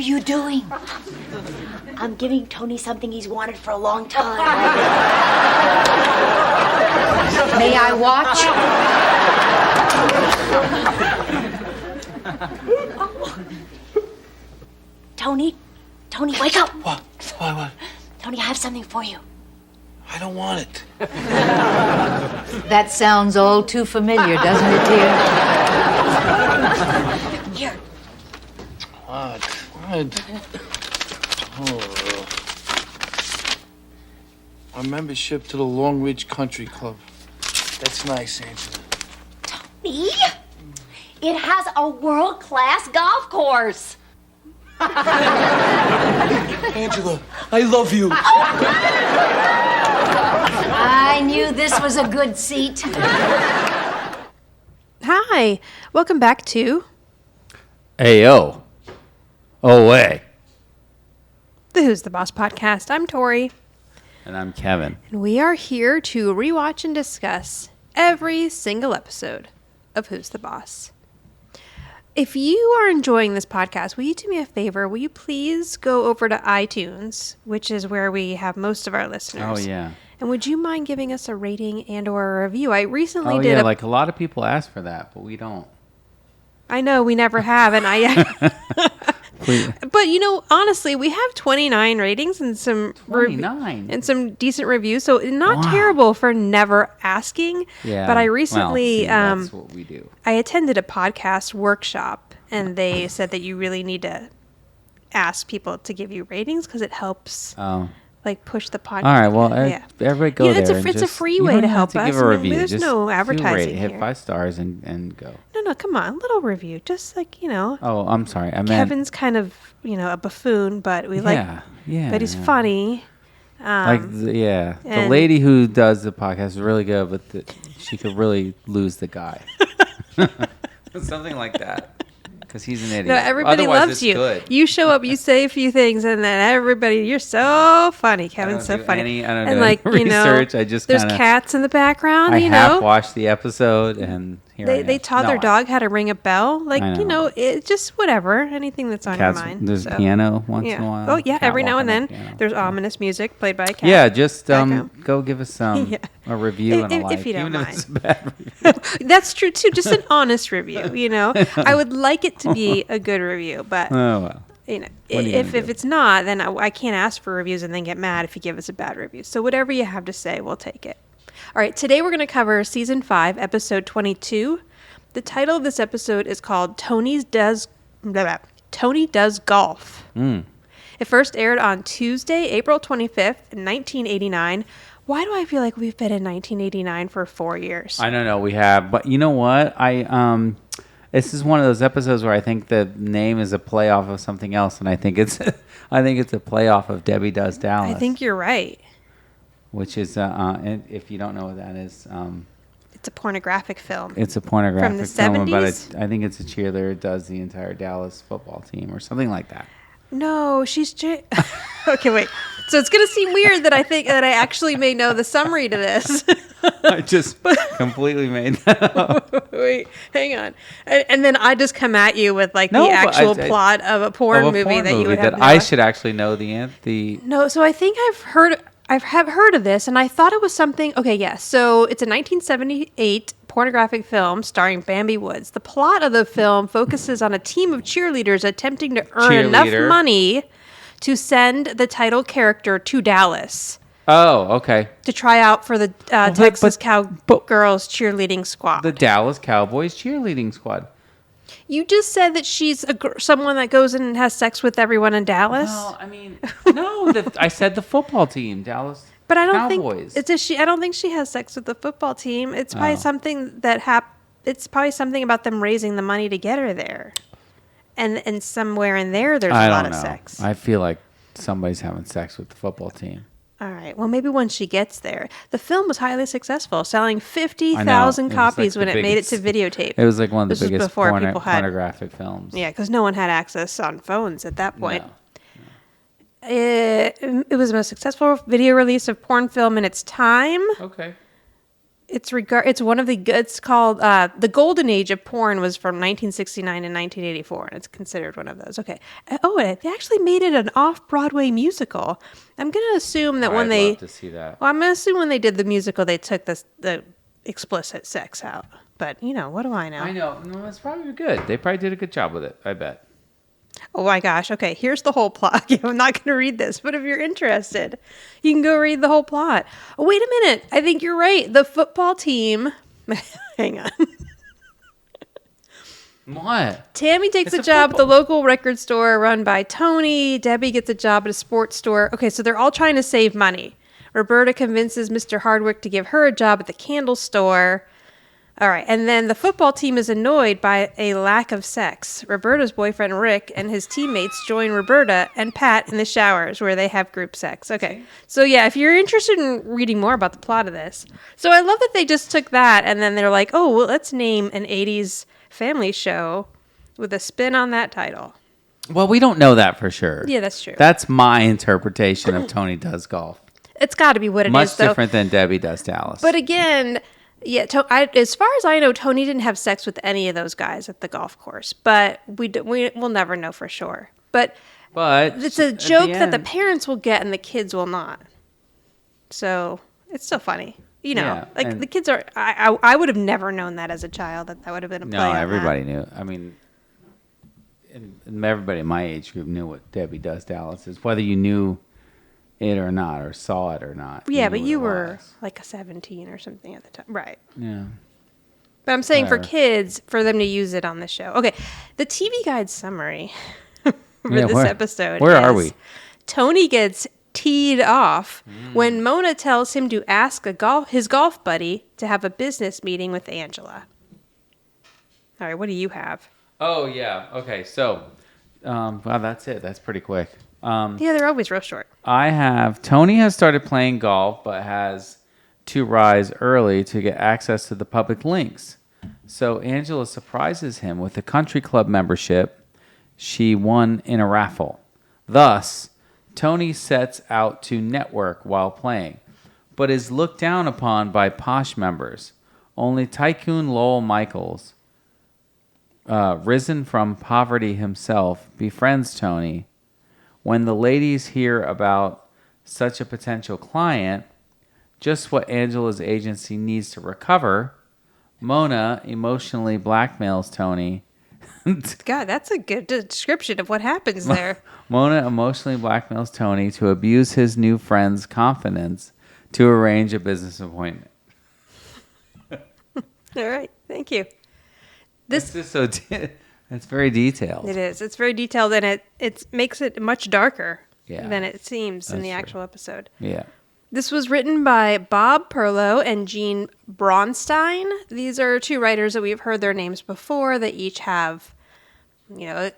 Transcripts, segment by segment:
you doing? I'm giving Tony something he's wanted for a long time. May I watch? Tony, wake up. What? Tony, I have something for you. I don't want it. That sounds all too familiar, doesn't it, dear? Here. What? Oh. A membership to the Long Ridge Country Club. That's nice, Angela. Me? It has a world-class golf course. Angela, I love you. I knew this was a good seat. Hi, welcome back to Ayo. Away. the Who's the Boss podcast. I'm Tori, And I'm Kevin. and we are here to rewatch and discuss every single episode of Who's the Boss. If you are enjoying this podcast, will you do me a favor? Will you please go over to iTunes, which is where we have most of our listeners? Oh, yeah. And would you mind giving us a rating and or a review? I recently Oh, did yeah, like a lot of people ask for that, but we don't. I know, we never have, and Please. But honestly, we have 29 ratings and some 29? and some decent reviews, so not Wow. terrible for never asking. Yeah. But I recently that's what we do. I attended a podcast workshop, and they said that you really need to ask people to give you ratings because it helps Oh. push the podcast. All right, well, everybody go there. It's a and free you way don't to have help to us. give a review. There's Just no do advertising rate. Hit here. 5 stars and go. No, come on, a little review, just Oh, I'm sorry. I meant... Kevin's kind of a buffoon, but we like. Yeah. But he's funny. The and- lady who does the podcast is really good, but she could really lose the guy. Something like that. Because he's an idiot. No, everybody Otherwise, loves it's you. Good. You show up, you say a few things, and then you're so funny. Kevin's so funny. I don't and do any research. I just there's kinda, cats in the background. I half watched the episode, and here I am. They taught their dog how to ring a bell. I know. It just whatever, anything that's on Cats, your mind. there's So, piano once yeah. in a while. Oh yeah, Cat every now and walking then on the piano. there's ominous music played by a cat. Yeah, just Background. go give us Yeah. a review and a If like, you don't even mind. if it's a bad review. That's true too. Just an honest review. I would like it to be a good review, but Oh well. What are you gonna if do? it's not, then I can't ask for reviews and then get mad if you give us a bad review. So whatever you have to say, we'll take it. All right, today we're going to cover season 5, episode 22. The title of this episode is called Tony Does Golf. It first aired on Tuesday, April 25th, 1989. Why do I feel like we've been in 1989 for 4 years? I don't know. We have, but you know what? This is one of those episodes where I think the name is a playoff of something else, and I think it's a playoff of Debbie Does Dallas. I think you're right. Which is, and if you don't know what that is, It's a pornographic film. it's a pornographic From the film, but 70s? I think it's a cheerleader that does the entire Dallas football team or something like that. No, she's okay, wait. So it's going to seem weird that I think that I actually may know the summary to this. I just completely made that up. Wait, hang on. And then I just come at you with No, the but actual plot of a porn movie that you would have I should actually know the No, so I think I've heard of this, and I thought it was something. Okay, yes. So it's a 1978 pornographic film starring Bambi Woods. The plot of the film focuses on a team of cheerleaders attempting to earn enough money to send the title character to Dallas Oh, okay. to try out for the Texas Cowgirls cheerleading squad. The Dallas Cowboys cheerleading squad. You just said that she's someone that goes in and has sex with everyone in Dallas. Well, I mean, no, I said the football team, Dallas. But I don't Cowboys. think I don't think she has sex with the football team. It's probably something that it's probably something about them raising the money to get her there. And somewhere in there's a lot of sex. I feel like somebody's having sex with the football team. All right. Well, maybe once she gets there. The film was highly successful, selling 50,000 copies when it made it to videotape. It was like one of the biggest people had pornographic films. Yeah, because no one had access on phones at that point. No. It was the most successful video release of porn film in its time. Okay. It's one of the good. It's called the golden age of porn was from 1969 and 1984, and it's considered one of those. Okay. Oh, they actually made it an off-Broadway musical. I'm gonna assume that when I'd they love to see that. well, I'm gonna assume when they did the musical, they took the explicit sex out. But what do I know? I know. No, it's probably good. They probably did a good job with it. I bet. Oh my gosh. Okay, here's the whole plot. I'm not going to read this, but if you're interested, you can go read the whole plot. Oh, wait a minute. I think you're right. The football team. Hang on. What? Tammy takes It's a job at the football. local record store run by Tony. Debbie gets a job at a sports store. Okay, so they're all trying to save money. Roberta convinces Mr. Hardwick to give her a job at the candle store. All right, and then the football team is annoyed by a lack of sex. Roberta's boyfriend Rick and his teammates join Roberta and Pat in the showers where they have group sex. Okay, so yeah, if you're interested in reading more about the plot of this. So I love that they just took that and then they're like, oh, well, let's name an 80s family show with a spin on that title. Well, we don't know that for sure. Yeah, that's true. That's my interpretation of Tony Does Golf. It's got to be what it is, Much though. different than Debbie Does Dallas. But again, yeah, as far as I know, Tony didn't have sex with any of those guys at the golf course. But we'll never know for sure. But it's a joke that the parents will get and the kids will not. So it's still funny. Yeah, like the kids are. I would have never known that as a child that would have been a play. No, on everybody that. knew. I mean, and everybody in my age group knew what Debbie Does Dallas is, whether you knew it or not, or saw it or not. Yeah, knew but what you it were was. like a 17 or something at the time, right? Yeah. But I'm saying for Whatever. kids, for them to use it on the show. Okay, the TV Guide summry for Yeah, this episode. where are is we? Tony gets teed off when Mona tells him to ask his golf buddy to have a business meeting with Angela. All right, what do you have? Oh yeah. Okay. So, wow, that's it. That's pretty quick. Yeah, they're always real short. I have Tony has started playing golf, but has to rise early to get access to the public links. So Angela surprises him with a country club membership she won in a raffle. Thus, Tony sets out to network while playing, but is looked down upon by posh members. Only Tycoon Lowell Michaels, risen from poverty himself, befriends Tony. When the ladies hear about such a potential client, just what Angela's agency needs to recover, Mona emotionally blackmails Tony. God, that's a good description of what happens there. Mona emotionally blackmails Tony to abuse his new friend's confidence to arrange a business appointment. All right, thank you. This is so. It's very detailed. It is. It's very detailed, and it makes it much darker Yeah, than it seems in that's the true. actual episode. Yeah. This was written by Bob Perlow and Gene Braunstein. These are two writers that we've heard their names before. They each have, a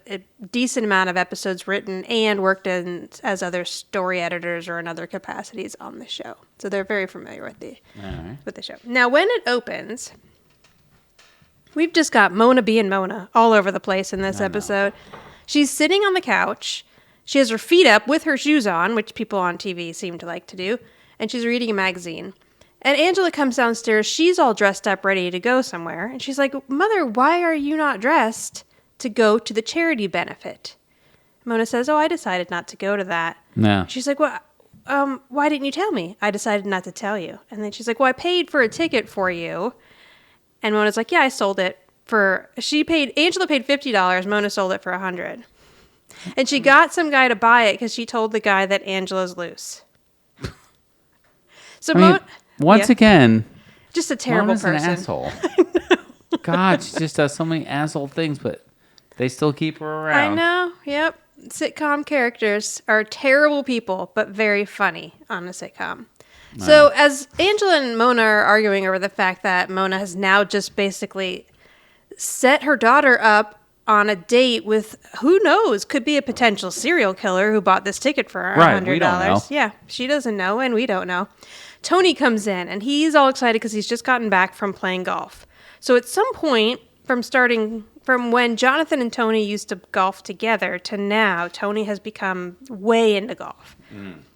decent amount of episodes written and worked as other story editors or in other capacities on the show. So they're very familiar with the show. Now, when it opens, we've just got Mona being Mona all over the place in this episode. She's sitting on the couch. She has her feet up with her shoes on, which people on TV seem to like to do. And she's reading a magazine. And Angela comes downstairs. She's all dressed up, ready to go somewhere. And she's like, Mother, why are you not dressed to go to the charity benefit? Mona says, I decided not to go to that. No. She's like, well, why didn't you tell me? I decided not to tell you. And then she's like, well, I paid for a ticket for you. And Mona's like, yeah, I sold it Angela paid $50. Mona sold it for $100. And she got some guy to buy it because she told the guy that Angela's loose. So once again, just a terrible Mona's person. an asshole. God, she just does so many asshole things, but they still keep her around. I know. Yep. Sitcom characters are terrible people, but very funny on a sitcom. So as Angela and Mona are arguing over the fact that Mona has now just basically set her daughter up on a date with, who knows, could be a potential serial killer who bought this ticket for $100. Right, we don't know. Yeah, she doesn't know, and we don't know. Tony comes in, and he's all excited because he's just gotten back from playing golf. So at some point, from when Jonathan and Tony used to golf together to now, Tony has become way into golf.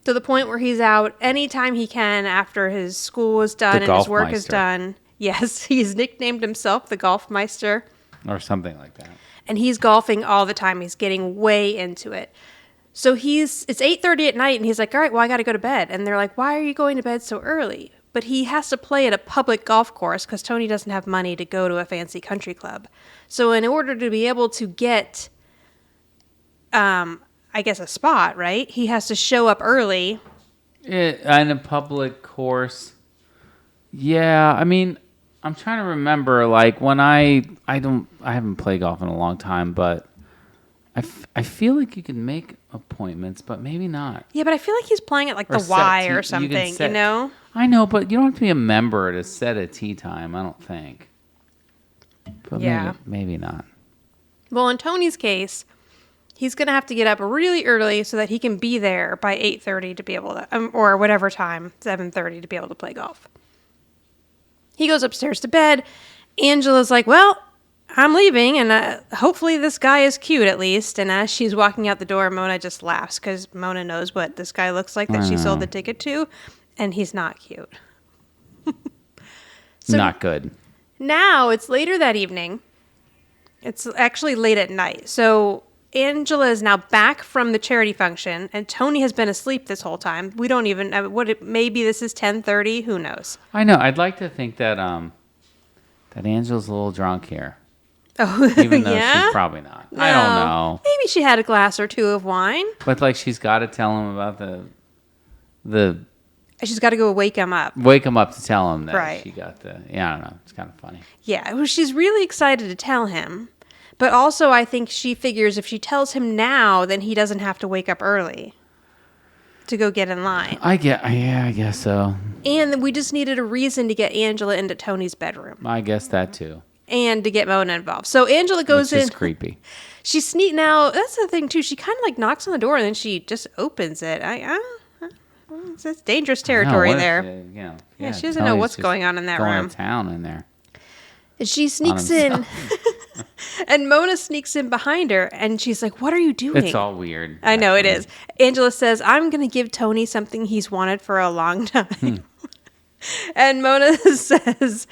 So to the point where he's out anytime he can after his school is done and his work is Golfmeister. done. Yes, he's nicknamed himself the Golfmeister. Or something like that. And he's golfing all the time. He's getting way into it. So it's 8:30 at night, and he's like, all right, well, I got to go to bed. And they're like, why are you going to bed so early? But he has to play at a public golf course because Tony doesn't have money to go to a fancy country club. So in order to be able to get, I guess, a spot, right, he has to show up early. In a public course. Yeah, I mean, I'm trying to remember, like, when I haven't played golf in a long time, but I feel like you can make appointments, but maybe not. Yeah, but I feel like he's playing at, like, Or the Y or something, you know? I know, but you don't have to be a member to set a tee time, I don't think. But Yeah. maybe not. Well, in Tony's case, he's going to have to get up really early so that he can be there by 8:30 to be able to, or whatever time, 7:30 to be able to play golf. He goes upstairs to bed. Angela's like, well, I'm leaving, and hopefully this guy is cute at least. And as she's walking out the door, Mona just laughs because Mona knows what this guy looks like that she sold the ticket to, and he's not cute. So Not good. now it's later that evening. It's actually late at night. So Angela is now back from the charity function, and Tony has been asleep this whole time. We don't even maybe this is 10:30. Who knows? I know. I'd like to think that that Angela's a little drunk here. Oh, Even though yeah? she's probably not. I don't know. Maybe she had a glass or two of wine. But like she's got to tell him about the She's got to go wake him up. wake him up to tell him that Right. she got the I don't know. It's kind of funny. Yeah, well, she's really excited to tell him. But also I think she figures if she tells him now, then he doesn't have to wake up early to go get in line. I guess so. And we just needed a reason to get Angela into Tony's bedroom I guess that too. and to get Mona involved. So Angela goes Which in. is creepy. She's sneaking out. That's the thing too. She kind of like knocks on the door and then she just opens it. It's dangerous territory What if there. yeah, she doesn't know Tony's what's just going on in that going room. to town in there. And she sneaks in. And Mona sneaks in behind her and she's like, what are you doing? It's all weird. I know it actually. is. Angela says, I'm going to give Tony something he's wanted for a long time. And Mona says,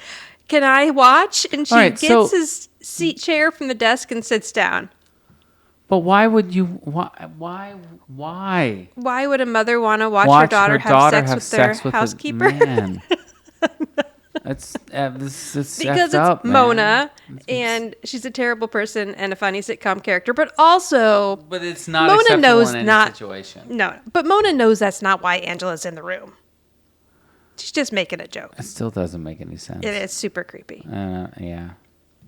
can I watch? And she All right, gets his seat chair from the desk and sits down. But why would you? Why? Why would a mother want to watch her daughter have sex with their housekeeper? Man. It's Because effed it's up, man. Mona, and she's a terrible person and a funny sitcom character, but also But it's not Mona acceptable knows in any not situation. No, but Mona knows that's not why Angela's in the room. She's just making a joke. It still doesn't make any sense. It is super creepy. Yeah.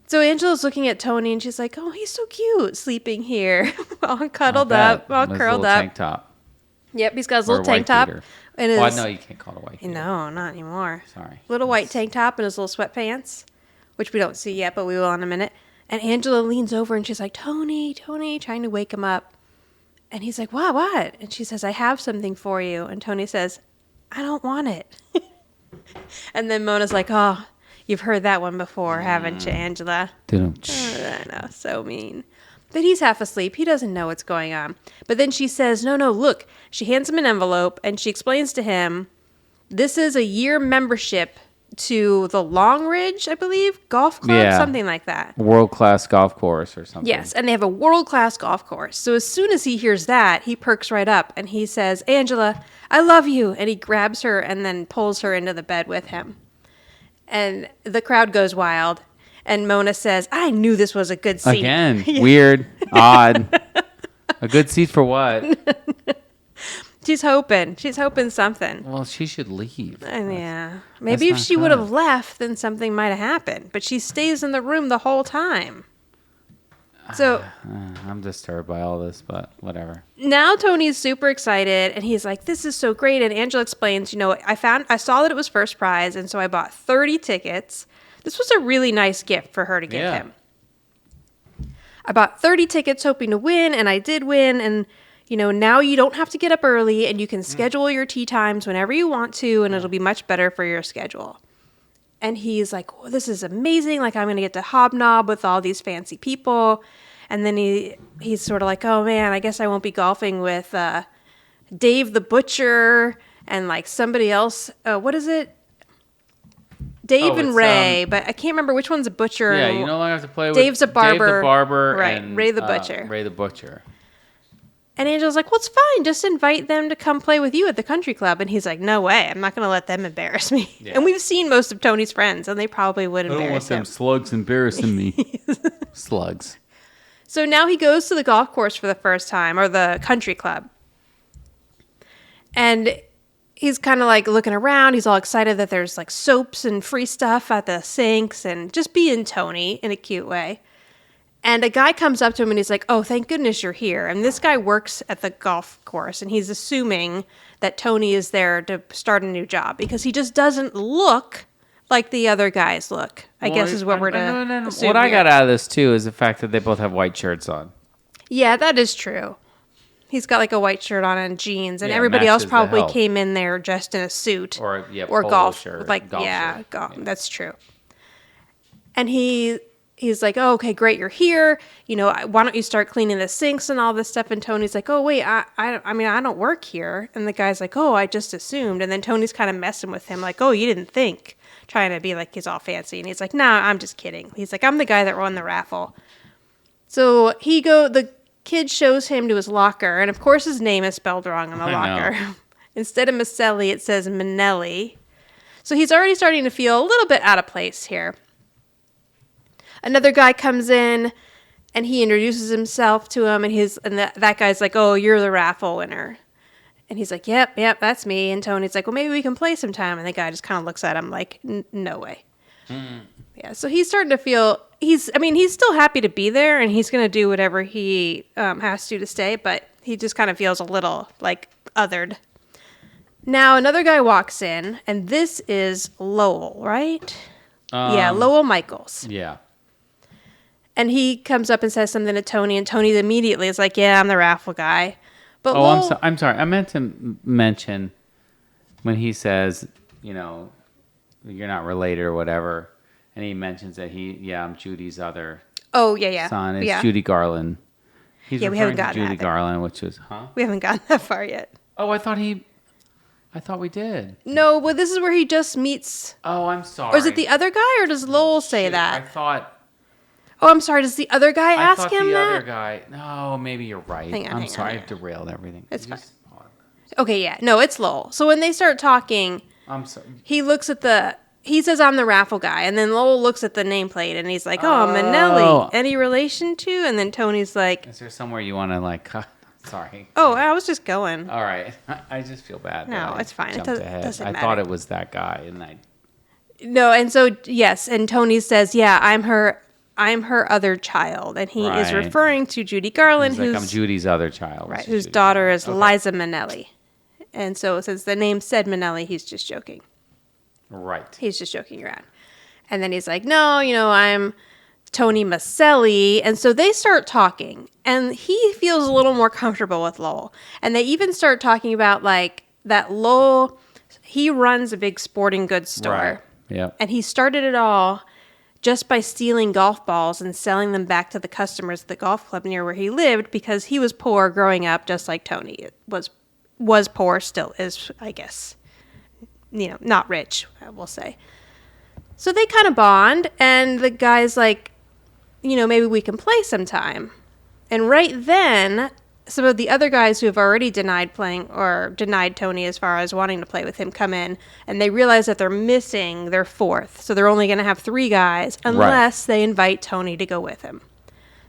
So Angela's looking at Tony and she's like, "Oh, he's so cute, sleeping here, all cuddled Not up, bad. all With his curled little up." Tank top. Yep, he's got his Or little a tank white top beater. and his Well, no, you can't call it a white beater. no, not anymore. Sorry. Little white tank top and his little sweatpants, which we don't see yet, but we will in a minute. And Angela leans over and she's like, Tony, trying to wake him up. And he's like, what? And she says, I have something for you. And Tony says, I don't want it. And then Mona's like, oh, you've heard that one before, haven't you, Angela? I know, so mean. But he's half asleep. He doesn't know what's going on. But then she says, no, look. She hands him an envelope and she explains to him, this is a year membership to the Long Ridge, I believe, golf club, something like that. World-class golf course or something. Yes, and they have a world-class golf course. So as soon as he hears that, he perks right up and he says, Angela, I love you. And he grabs her and then pulls her into the bed with him. And the crowd goes wild. And Mona says, I knew this was a good seat. Again, weird, odd. A good seat for what? She's hoping something. Well, she should leave. And yeah. Maybe if not she would good. have left, then something might have happened. But she stays in the room the whole time. So I'm disturbed by all this, but whatever. now Tony's super excited and he's like, this is so great. And Angela explains, I saw that it was first prize. And so I bought 30 tickets. This was a really nice gift for her to give him. I bought 30 tickets hoping to win, and I did win. And, now you don't have to get up early, and you can schedule your tea times whenever you want to, and it'll be much better for your schedule. And he's like, well, this is amazing. Like, I'm going to get to hobnob with all these fancy people. And then he's sort of like, oh, man, I guess I won't be golfing with Dave the Butcher and like somebody else. What is it? Dave and Ray, but I can't remember which one's a butcher. Yeah, and you no longer have to play with Dave's a barber. Dave the barber, right? and Ray the Butcher. Ray the Butcher. And Angela's like, well, it's fine. Just invite them to come play with you at the country club. And he's like, no way. I'm not going to let them embarrass me. Yeah. And we've seen most of Tony's friends, and they probably would I don't want embarrass them him. slugs embarrassing me. Slugs. So now he goes to the golf course for the first time, or the country club. And he's kind of like looking around. He's all excited that there's like soaps and free stuff at the sinks and just being Tony in a cute way. And a guy comes up to him and he's like, oh, thank goodness you're here. And this guy works at the golf course and he's assuming that Tony is there to start a new job because he just doesn't look like the other guys look, I guess is what we're to assume What I here. got out of this, too, is the fact that they both have white shirts on. Yeah, that is true. He's got like a white shirt on and jeans, and Yeah, everybody else matches the probably help. came in there dressed in a suit Or or polo golf shirt, like golf shirt. That's true. And he's like, oh, okay, great, you're here. You know, why don't you start cleaning the sinks and all this stuff? And Tony's like, oh wait, I mean, I don't work here. And the guy's like, oh, I just assumed. And then Tony's kind of messing with him, like, oh, you didn't think, trying to be like he's all fancy. And he's like, nah, I'm just kidding. He's like, I'm the guy that won the raffle. So the kid shows him to his locker, and of course his name is spelled wrong on the locker. Instead of Micelli, it says Micelli. So he's already starting to feel a little bit out of place here. Another guy comes in, and he introduces himself to him, and that guy's like, oh, you're the raffle winner. And he's like, yep, that's me. And Tony's like, well, maybe we can play sometime. And the guy just kind of looks at him like, no way. Yeah, so he's starting to feel, he's still happy to be there, and he's going to do whatever he has to stay, but he just kind of feels a little, like, othered. Now, another guy walks in, and this is Lowell, right? Yeah, Lowell Michaels. Yeah. And he comes up and says something to Tony, and Tony immediately is like, yeah, I'm the raffle guy. But Lowell, I'm sorry. I meant to mention when he says, you know, you're not related or whatever, and he mentions that I'm Judy's other son. It's Judy Garland. He's we referring haven't to gotten Judy that. Garland, which is, We haven't gotten that far yet. Oh, I thought we did. No, well, this is where he just meets. Oh, I'm sorry. Or is it the other guy, or does Lowell say that? I thought. Oh, I'm sorry. Does the other guy ask him the that? other guy. No, maybe you're right. I'm sorry. I've derailed everything. It's fine. Okay, yeah. No, it's Lowell. So when they start talking, I'm sorry. he says, I'm the raffle guy. And then Lowell looks at the nameplate and he's like, oh, Micelli. Any relation to? And then Tony's like, is there somewhere you want to like, sorry. Oh, I was just going. All right. I just feel bad. No, it's fine. It doesn't matter. I thought it was that guy. No, and so, yes. And Tony says, yeah, I'm her other child. And he is referring to Judy Garland. He's like, I'm Judy's other child. Right, whose daughter is Liza Minnelli. And so since the name said Minnelli, he's just joking. Right. He's just joking around. And then he's like, no, I'm Tony Micelli. And so they start talking. And he feels a little more comfortable with Lowell. And they even start talking about, like, that Lowell, he runs a big sporting goods store. Right. Yeah. And he started it all just by stealing golf balls and selling them back to the customers at the golf club near where he lived because he was poor growing up, just like Tony was poor, still is, I guess. Not rich, we'll say. So they kind of bond, and the guy's like, maybe we can play sometime. And right then, some of the other guys who have already denied playing or denied Tony as far as wanting to play with him come in, and they realize that they're missing their fourth. So they're only going to have 3 guys unless they invite Tony to go with him.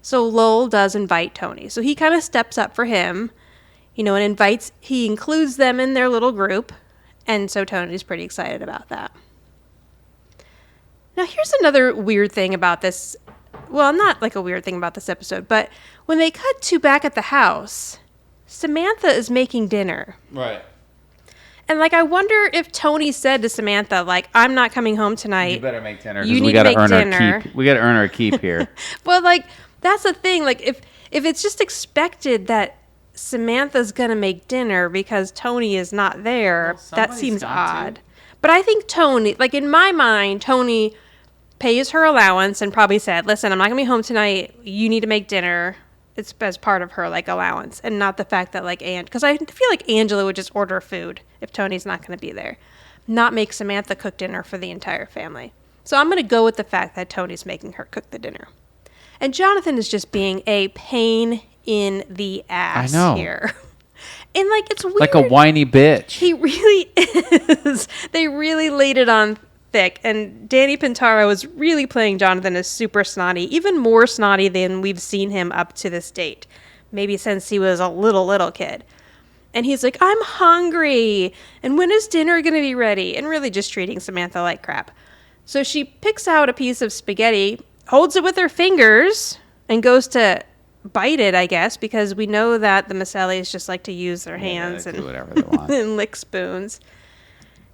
So Lowell does invite Tony. So he kind of steps up for him, and he includes them in their little group. And so Tony's pretty excited about that. Now, here's another weird thing about this. Well, not like a weird thing about this episode, but when they cut to back at the house, Samantha is making dinner. Right. And, I wonder if Tony said to Samantha, I'm not coming home tonight. You better make dinner. You need we gotta to make earn dinner. our keep. We got to earn our keep here. Well, that's the thing. If it's just expected that Samantha's going to make dinner because Tony is not there, that seems odd. But I think Tony, in my mind, Tony pays her allowance and probably said, listen, I'm not going to be home tonight. You need to make dinner. it's as part of her like allowance, and not the fact that like because I feel like Angela would just order food if Tony's not going to be there, not make Samantha cook dinner for the entire family. So I'm going to go with the fact that Tony's making her cook the dinner. And Jonathan is just being a pain in the ass here. And like, it's weird. Like a whiny bitch. He really is. They really laid it on thick. And Danny Pintauro is really playing Jonathan as super snotty, even more snotty than we've seen him up to this date. Maybe since he was a little kid. And he's like, I'm hungry. And when is dinner going to be ready? And really just treating Samantha like crap. So she picks out a piece of spaghetti, holds it with her fingers, and goes to bite it, I guess, because we know that the Micellis just like to use their hands and do whatever they want. and lick spoons.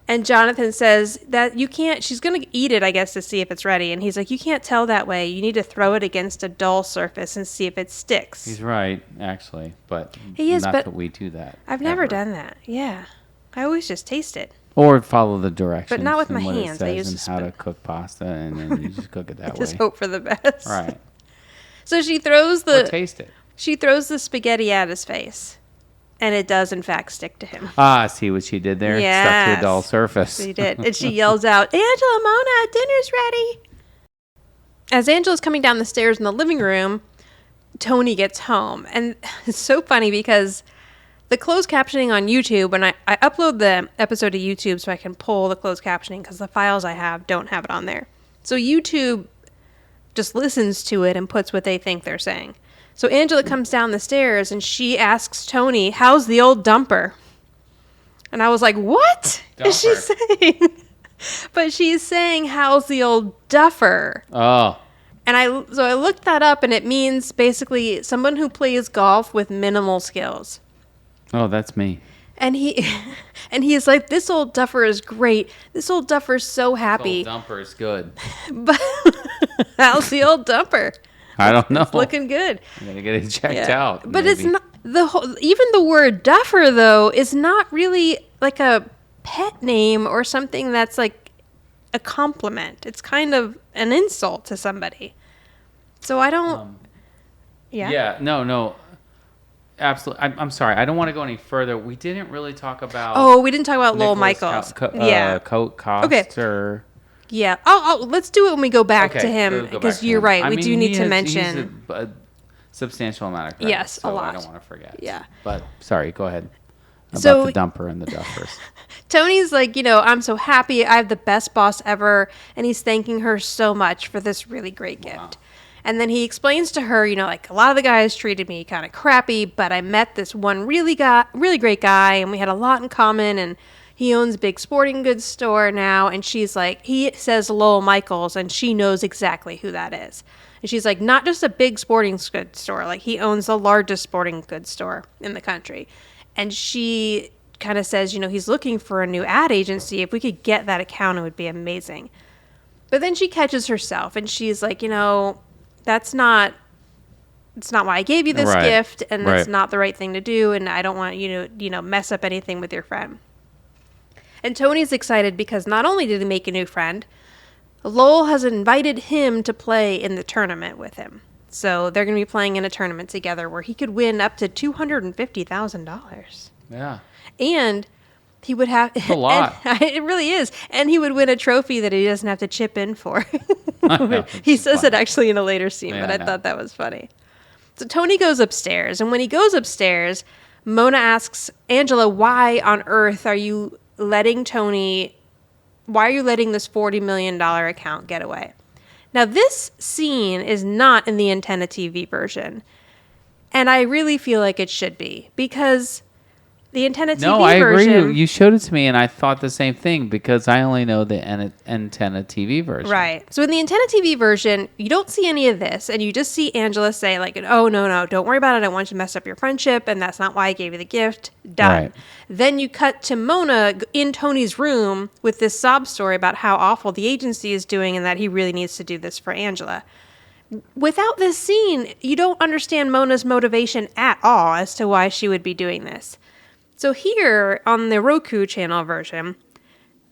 And Jonathan says that you can't, she's going to eat it, I guess, to see if it's ready. And he's like, you can't tell that way. You need to throw it against a dull surface and see if it sticks. He's right, actually, but he is, not but that we do that. I've never done that. Yeah. I always just taste it. Or follow the directions. But not with and my what it hands. I says use and how to cook pasta, and then you just cook it that way. Just hope for the best. Right. So she throws Or taste it. She throws the spaghetti at his face, and it does in fact stick to him. Ah, see what she did there? Yes. Stuck to a dull surface. She did. And she yells out, Angela, Mona, dinner's ready. As Angela's coming down the stairs in the living room, Tony gets home. And it's so funny because the closed captioning on YouTube, and I upload the episode to YouTube so I can pull the closed captioning because the files I have don't have it on there. So YouTube just listens to it and puts what they think they're saying. So Angela comes down the stairs and she asks Tony, how's the old dumper? And I was like, what is she saying? But she's saying, how's the old duffer? Oh. And I looked that up, and it means basically someone who plays golf with minimal skills. Oh, that's me. And he's like, this old duffer is great. This old duffer's so happy. Old dumper is good. But how's the old dumper? I don't know. It's looking good. I'm gonna get it checked out. But maybe. it's not even the word duffer though is not really like a pet name or something that's like a compliment. It's kind of an insult to somebody. So I don't. Yeah. No. Absolutely. I'm sorry. I don't want to go any further. We didn't really talk about. Oh, we didn't talk about Lowell Michaels. Cost. Okay. Or... Yeah. Oh, let's do it when we go back to him because you're right. I we mean, do need to he's mention a substantial amount of credit. Yes, so a lot. I don't want to forget. Yeah. But sorry, go ahead. About So- the dumper and the duffers. Tony's like, I'm so happy. I have the best boss ever. And he's thanking her so much for this really great gift. And then he explains to her, like a lot of the guys treated me kind of crappy, but I met this one really great guy and we had a lot in common and he owns a big sporting goods store now. And she's like, he says Lowell Michaels and she knows exactly who that is. And she's like, not just a big sporting goods store. Like he owns the largest sporting goods store in the country. And she kind of says, he's looking for a new ad agency. If we could get that account, it would be amazing. But then she catches herself and she's like, it's not why I gave you this gift, and that's not the right thing to do, and I don't want you to, mess up anything with your friend. And Tony's excited because not only did he make a new friend, Lowell has invited him to play in the tournament with him. So they're going to be playing in a tournament together where he could win up to $250,000. Yeah. And he would have a lot. It really is. And he would win a trophy that he doesn't have to chip in for. He says it actually in a later scene, but I thought that was funny. So Tony goes upstairs, and when he goes upstairs, Mona asks Angela, why on earth are you letting this $40 million account get away? Now, this scene is not in the Antenna TV version, and I really feel like it should be, because the Antenna TV version... No, I agree. You showed it to me, and I thought the same thing, because I only know the Antenna TV version. Right. So in the Antenna TV version, you don't see any of this, and you just see Angela say, like, oh, no, don't worry about it. I don't want you to mess up your friendship, and that's not why I gave you the gift. Done. Right. Then you cut to Mona in Tony's room with this sob story about how awful the agency is doing and that he really needs to do this for Angela. Without this scene, you don't understand Mona's motivation at all as to why she would be doing this. So here on the Roku channel version,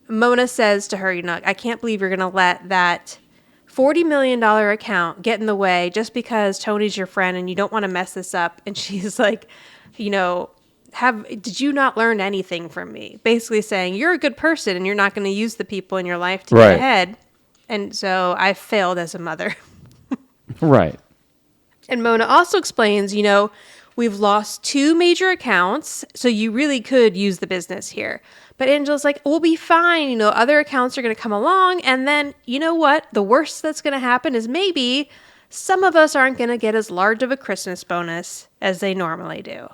Mona says to her, I can't believe you're going to let that $40 million account get in the way just because Tony's your friend and you don't want to mess this up. And she's like, did you not learn anything from me? Basically saying, you're a good person and you're not going to use the people in your life to get ahead. And so I failed as a mother. Right. And Mona also explains, we've lost 2 major accounts, so you really could use the business here. But Angela's like, we'll be fine. Other accounts are going to come along. And then, you know what? The worst that's going to happen is maybe some of us aren't going to get as large of a Christmas bonus as they normally do.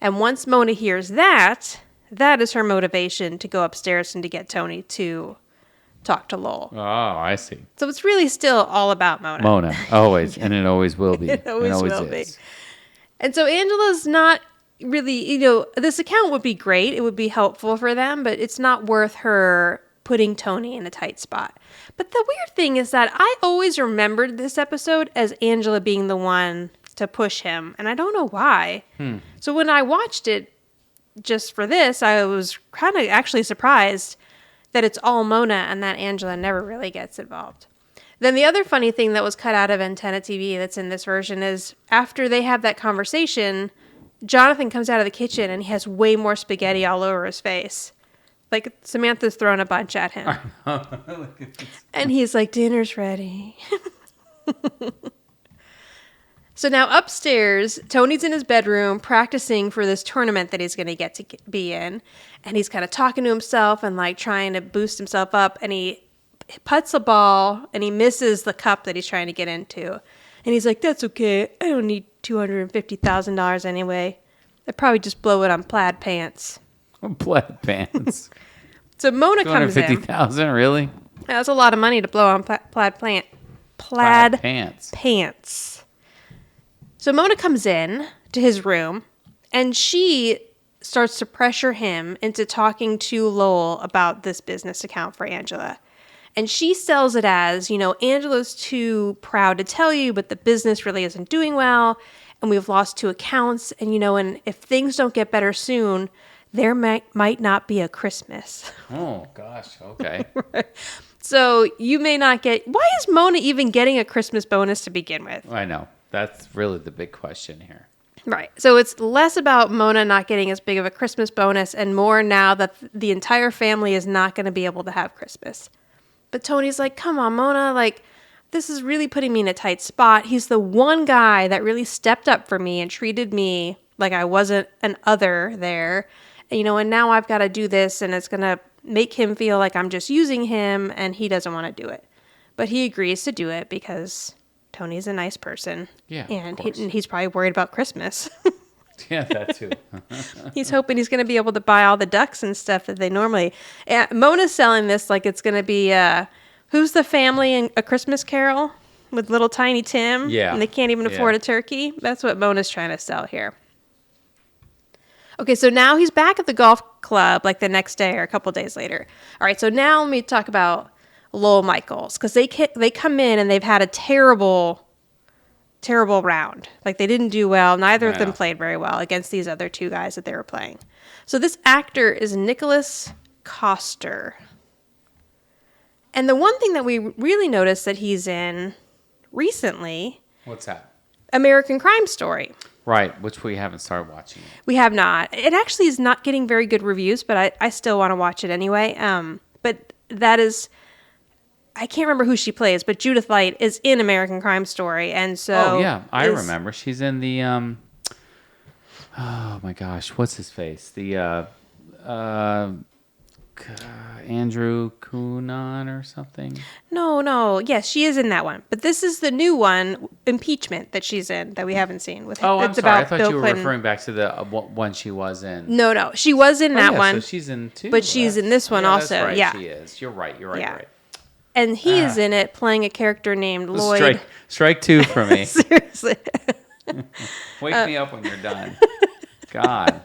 And once Mona hears that, that is her motivation to go upstairs and to get Tony to talk to Lowell. Oh, I see. So it's really still all about Mona. Mona, always. And it always will be. It always will be. is. And so Angela's not really, this account would be great. It would be helpful for them, but it's not worth her putting Tony in a tight spot. But the weird thing is that I always remembered this episode as Angela being the one to push him, and I don't know why. So when I watched it just for this, I was kind of actually surprised that it's all Mona and that Angela never really gets involved. Then the other funny thing that was cut out of Antenna TV that's in this version is after they have that conversation, Jonathan comes out of the kitchen and he has way more spaghetti all over his face. Like Samantha's throwing a bunch at him. And he's like, dinner's ready. So now upstairs, Tony's in his bedroom practicing for this tournament that he's going to get to be in. And he's kind of talking to himself and like trying to boost himself up. And he putts a ball and he misses the cup that he's trying to get into. And he's like, that's okay. I don't need $250,000 anyway. I'd probably just blow it on plaid pants. Plaid pants. So Mona comes in. $250,000, really? That's a lot of money to blow on plaid pants. So Mona comes in to his room, and she starts to pressure him into talking to Lowell about this business account for Angela. And she sells it as, Angela's too proud to tell you, but the business really isn't doing well, and we've lost 2 accounts, and, and if things don't get better soon, there might not be a Christmas. Oh, gosh. Okay. Right. So you may not get... Why is Mona even getting a Christmas bonus to begin with? I know. That's really the big question here. Right. So it's less about Mona not getting as big of a Christmas bonus and more now that the entire family is not going to be able to have Christmas. But Tony's like, come on, Mona, this is really putting me in a tight spot. He's the one guy that really stepped up for me and treated me like I wasn't an other there. And now I've got to do this, and it's going to make him feel like I'm just using him, and he doesn't want to do it. But he agrees to do it because Tony's a nice person. Yeah, and he's probably worried about Christmas. Yeah, that too. He's hoping he's going to be able to buy all the ducks and stuff that they normally... Mona's selling this like it's going to be... who's the family in A Christmas Carol with little tiny Tim? Yeah. And they can't even afford a turkey? That's what Mona's trying to sell here. Okay, so now he's back at the golf club the next day or a couple days later. All right, so now let me talk about Lowell Michaels, because they come in and they've had a terrible round. They didn't do well. Neither of them played very well against these other 2 guys that they were playing. So this actor is Nicholas Coster. And the one thing that we really noticed that he's in recently... What's that? American Crime Story. Right, which we haven't started watching. We have not. It actually is not getting very good reviews, but I still want to watch it anyway. But that is... I can't remember who she plays, but Judith Light is in American Crime Story, and so... Oh, yeah, I remember. She's in the... oh, my gosh, what's his face? The... Andrew Cunanan or something? No. Yes, she is in that one. But this is the new one, Impeachment, that she's in, that we haven't seen. I'm sorry. I thought you were referring back to the one she was in. No. She was in that one. So she's in too. But she's in this one also. That's right, yeah, she is. You're right. You're right. And he is in it playing a character named Lloyd. Strike 2 for me. Seriously. Wake me up when you're done. God.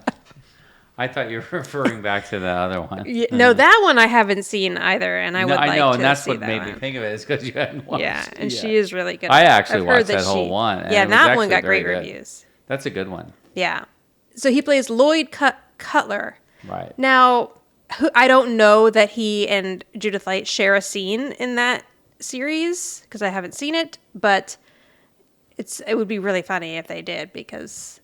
I thought you were referring back to the other one. No, that one I haven't seen either, and I would like to see that one. I know, and that's what made me think of it, is because you hadn't watched it. Yeah, and she is really good. I actually watched that whole one. Yeah, that one got great reviews. That's a good one. Yeah. So he plays Lloyd Cutler. Right. Now, I don't know that he and Judith Light share a scene in that series because I haven't seen it, but it would be really funny if they did, because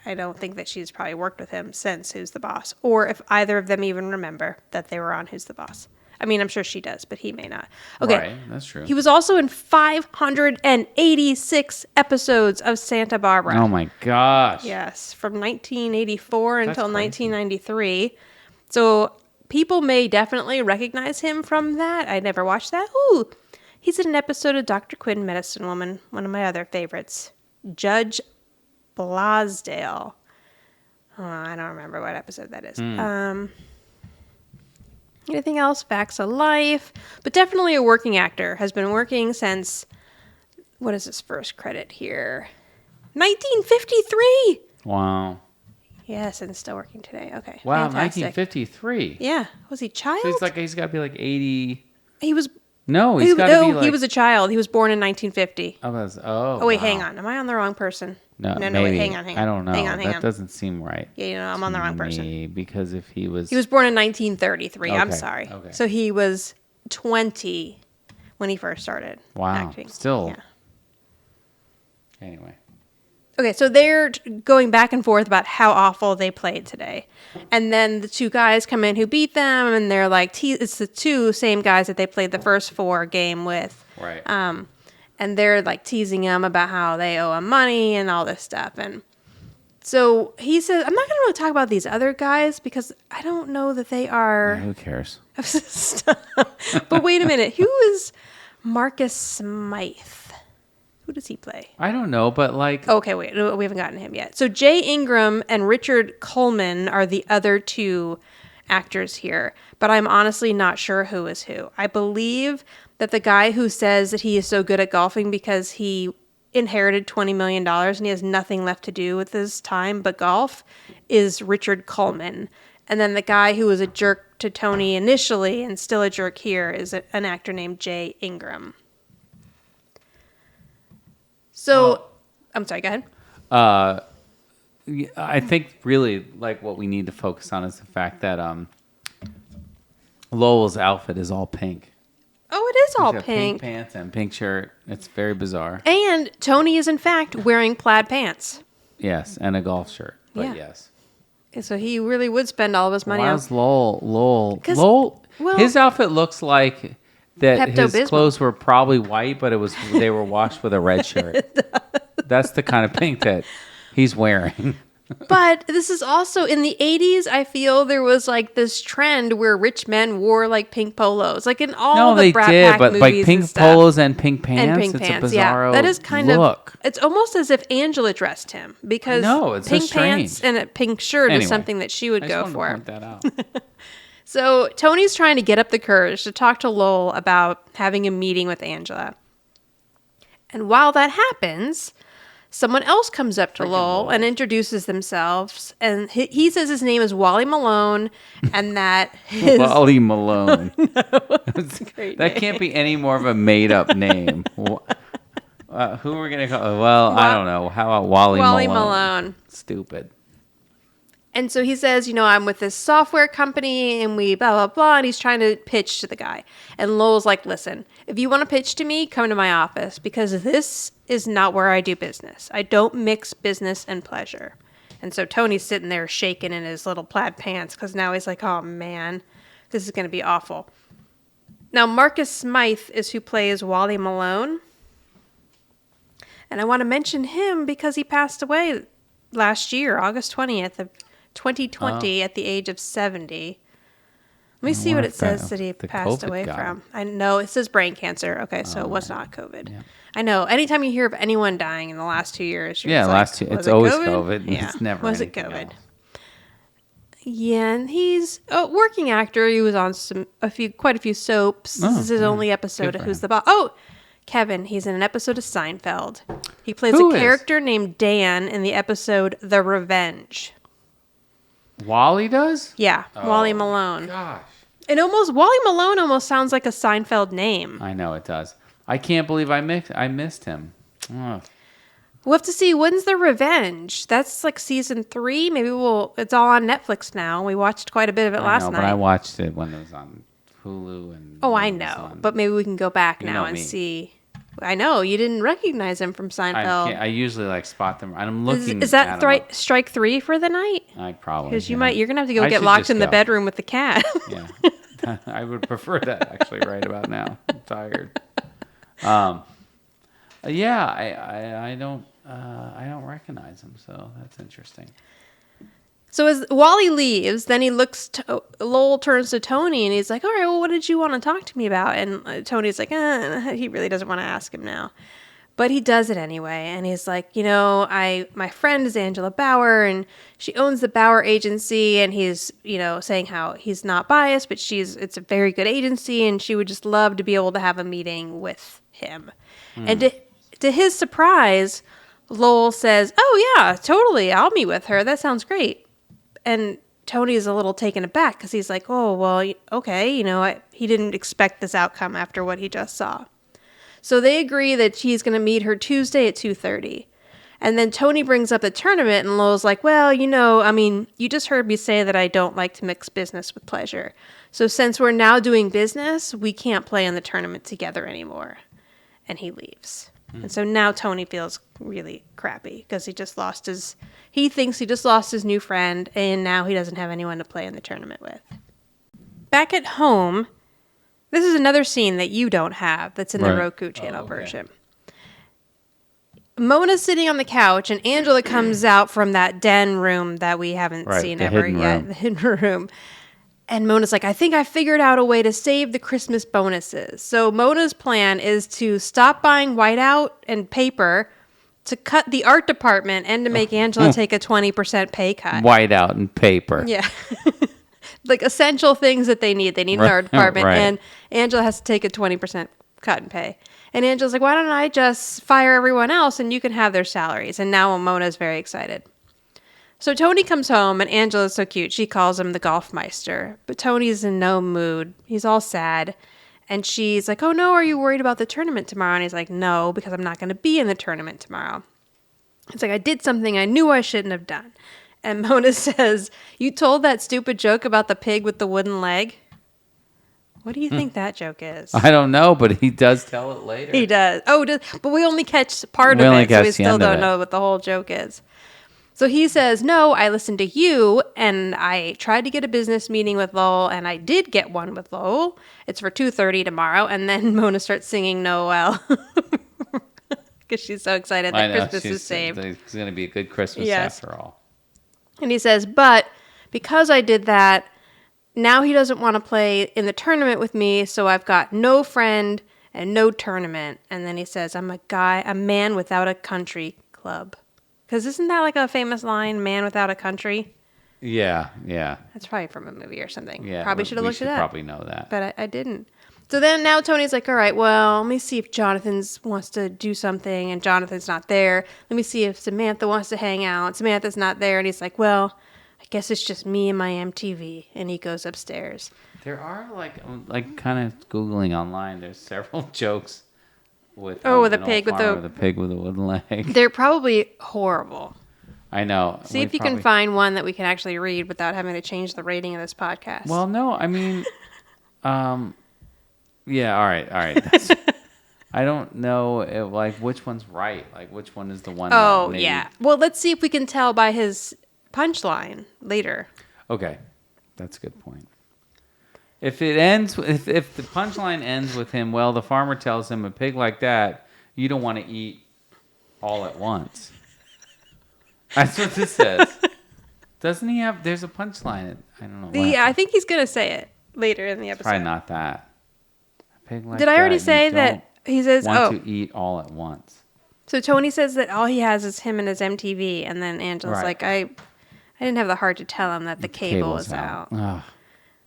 I don't think that she's probably worked with him since Who's the Boss, or if either of them even remember that they were on Who's the Boss. I mean, I'm sure she does, but he may not. Okay, Right, that's true. He was also in 586 episodes of Santa Barbara. Oh my gosh. Yes, from 1984 That's until crazy. 1993. So people may definitely recognize him from that. I never watched that. Ooh, he's in an episode of Dr. Quinn, Medicine Woman, one of my other favorites. Judge Blasdale. Oh, I don't remember what episode that is. Anything else? Facts of Life. But definitely a working actor. Has been working since, what is his first credit here? 1953! Wow. Yes, and still working today. Okay. Wow, Fantastic. 1953. Yeah. Was he a child? So he's got to be like 80. He was. No, he's got to be like. He was a child. He was born in 1950. Oh, Wait, wow. hang on. Am I on the wrong person? No, wait, maybe. hang on. I don't know. Hang on. That doesn't seem right. Yeah, I'm on the wrong person. Me, because if he was. He was born in 1933. I'm Okay, sorry. okay. So he was 20 when he first started acting. Still. Yeah. Anyway. Okay, so they're going back and forth about how awful they played today. And then the two guys come in who beat them, and they're like, it's the two same guys that they played the first 4 game with. Right. And they're like teasing him about how they owe him money and all this stuff. And so he says, I'm not going to really talk about these other guys because I don't know that they are. Who cares? But wait a minute. Who is Marcus Smythe? Who does he play? I don't know, but like. Okay, wait. No, we haven't gotten him yet. So Jay Ingram and Richard Coleman are the other 2 actors here. But I'm honestly not sure who is who. I believe that the guy who says that he is so good at golfing because he inherited $20 million and he has nothing left to do with his time but golf is Richard Coleman. And then the guy who was a jerk to Tony initially and still a jerk here is an actor named Jay Ingram. So, I'm sorry, go ahead. I think really like what we need to focus on is the fact that Lowell's outfit is all pink. Oh, it is all He's got pink. pants and pink shirt. It's very bizarre. And Tony is, in fact, wearing plaid pants. Yes, and a golf shirt. But Yeah. yes. So he really would spend all of his money Why on... is Lowell? 'Cause- Lowell, well- his outfit looks like that his Pepto-Bismol. clothes were probably white, but they were washed with a red shirt. That's the kind of pink that he's wearing. But this is also in the 80s, I feel there was like this trend where rich men wore like pink polos. Like in all No, the they Brat did, Pack but movies like and pink stuff. polos and pink pants. And pink it's pants, a bizarro yeah. That is kind look. of... It's almost as if Angela dressed him. Because I know, it's so pink pants strange. and a pink shirt is Anyway, something that she would I go just wanted for. to point that out. So Tony's trying to get up the courage to talk to Lowell about having a meeting with Angela. And while that happens, someone else comes up to Lowell and introduces themselves. And he says his name is Wally Malone and that his... Wally Malone. Great That name. can't be any more of a made-up name. Who are we going to call? Well, I don't know. How about Wally Malone. Stupid. And so he says, I'm with this software company and we blah, blah, blah. And he's trying to pitch to the guy. And Lowell's like, listen, if you want to pitch to me, come to my office because this is not where I do business. I don't mix business and pleasure. And so Tony's sitting there shaking in his little plaid pants because now he's like, oh man, this is going to be awful. Now, Marcus Smythe is who plays Wally Malone. And I want to mention him because he passed away last year, August 20th of 2020 at the age of 70. Let me see what wonder it if that- says that he the passed COVID away got from. him. I know it says brain cancer. Okay, so it was not COVID. I know. Anytime you hear of anyone dying in the last 2 years, you're just like, was it's it always COVID. Yeah. It's never Was it anything COVID? else. Yeah, and he's a working actor. He was on quite a few soaps. This is his only episode Good of for Who's him. the Boss. Oh, Kevin. He's in an episode of Seinfeld. He plays Who a is? character named Dan in the episode The Revenge. Wally does? Yeah, Wally Malone. Gosh. And Wally Malone almost sounds like a Seinfeld name. I know it does. I can't believe I missed him. Ugh. We'll have to see when's The Revenge. That's like season 3. Maybe it's all on Netflix now. We watched quite a bit of it I last know, night. but I watched it when it was on Hulu and. Oh, I Amazon. know. But maybe we can go back You now know and me. see. I know you didn't recognize him from Seinfeld. I usually like spot them, and I'm looking. Is that at 'em up. strike 3 for the night? I probably. Because Yeah. you're gonna have to go I get should locked just in the go. bedroom with the cat. Yeah, I would prefer that actually right about now. I'm tired. Yeah, I don't recognize him, so that's interesting. So as Wally leaves, then he looks. Lowell turns to Tony and he's like, "All right, well, what did you want to talk to me about?" And Tony's like, he really doesn't want to ask him now, but he does it anyway. And he's like, my friend is Angela Bauer, and she owns the Bauer Agency, and he's saying how he's not biased, but it's a very good agency, and she would just love to be able to have a meeting with him. And to his surprise, Lowell says, "Oh yeah, totally, I'll meet with her. That sounds great." And Tony's a little taken aback because he's like, "Oh, well, okay, he didn't expect this outcome after what he just saw." So they agree that he's going to meet her Tuesday at 2:30. And then Tony brings up the tournament, and Lowell's like, "Well, you just heard me say that I don't like to mix business with pleasure. So since we're now doing business, we can't play in the tournament together anymore." And he leaves. And so now Tony feels really crappy because he thinks he just lost his new friend, and now he doesn't have anyone to play in the tournament with. Back at home, this is another scene that you don't have that's in the Roku channel version. Mona's sitting on the couch, and Angela comes out from that den room that we haven't seen ever yet, the hidden room. And Mona's like, "I think I figured out a way to save the Christmas bonuses." So Mona's plan is to stop buying whiteout and paper, to cut the art department, and to make Angela take a 20% pay cut. Whiteout and paper. Yeah. Like essential things that they need. They need an art department, and Angela has to take a 20% cut in pay. And Angela's like, "Why don't I just fire everyone else and you can have their salaries?" And now Mona's very excited. So Tony comes home, and Angela's so cute. She calls him the Golfmeister. But Tony's in no mood. He's all sad. And she's like, "Oh, no, are you worried about the tournament tomorrow?" And he's like, "No, because I'm not going to be in the tournament tomorrow." It's like, "I did something I knew I shouldn't have done." And Mona says, "You told that stupid joke about the pig with the wooden leg?" What do you think that joke is? I don't know, but he does tell it later. He does. Oh, but we only catch part of it, so we still don't know what the whole joke is. So he says, "No, I listened to you, and I tried to get a business meeting with Lowell, and I did get one with Lowell. It's for 2:30 tomorrow." And then Mona starts singing Noel because she's so excited that Christmas is saved. It's going to be a good Christmas after all. And he says, "But because I did that, now he doesn't want to play in the tournament with me, so I've got no friend and no tournament." And then he says, "I'm a man without a country club." Because isn't that like a famous line, "Man without a country"? Yeah. That's probably from a movie or something. Yeah, probably should have looked it up. Probably know that. But I didn't. So then now Tony's like, "All right, well, let me see if Jonathan wants to do something." And Jonathan's not there. "Let me see if Samantha wants to hang out." Samantha's not there. And he's like, "Well, I guess it's just me and my MTV." And he goes upstairs. There are like kind of Googling online. There's several jokes with with a pig with the pig with a wooden leg. They're probably horrible. I know. See if you can find one that we can actually read without having to change the rating of this podcast. Well, no, I mean, yeah, all right. I don't know if, which one's right. Like, which one is the one? Oh, yeah. Well, let's see if we can tell by his punchline later. Okay, that's a good point. If the punchline ends with him, well, the farmer tells him, "A pig like that, you don't want to eat all at once." That's what this says. Doesn't he have? There's a punchline. I don't know. Yeah, I think he's gonna say it later in the episode. Probably not that. A pig like Did I already say that? He says, "Want to eat all at once." So Tony says that all he has is him and his MTV, and then Angela's like, I didn't have the heart to tell him that the cable was out. Ugh.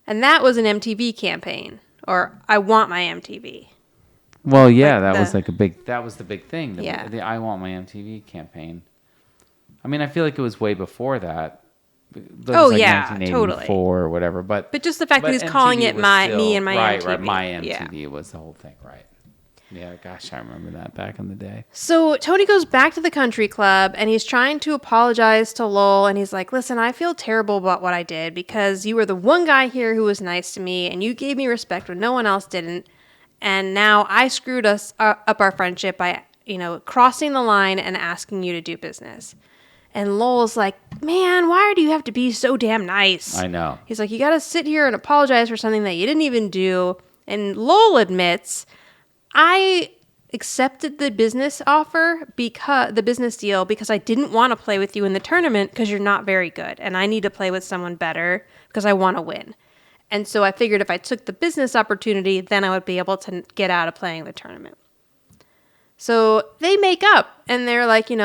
And that was an MTV campaign, or "I want my MTV." Well, yeah, that was the big thing. The "I want my MTV" campaign. I mean, I feel like it was way before that. Oh, yeah, 1984 totally. or whatever. But just the fact that he's calling it me and my MTV. Right, my MTV was the whole thing, right? Yeah, gosh, I remember that back in the day. So Tony goes back to the country club and he's trying to apologize to Lowell. And he's like, listen, I feel terrible about what I did because you were the one guy here who was nice to me and you gave me respect when no one else didn't. And now I screwed us up our friendship by, crossing the line and asking you to do business. And Lowell's like, man, why do you have to be so damn nice? I know. He's like, you got to sit here and apologize for something that you didn't even do. And Lowell admits, I accepted the business offer the business deal because I didn't want to play with you in the tournament because you're not very good. And I need to play with someone better because I want to win. And so I figured if I took the business opportunity, then I would be able to get out of playing the tournament. So they make up and they're like, they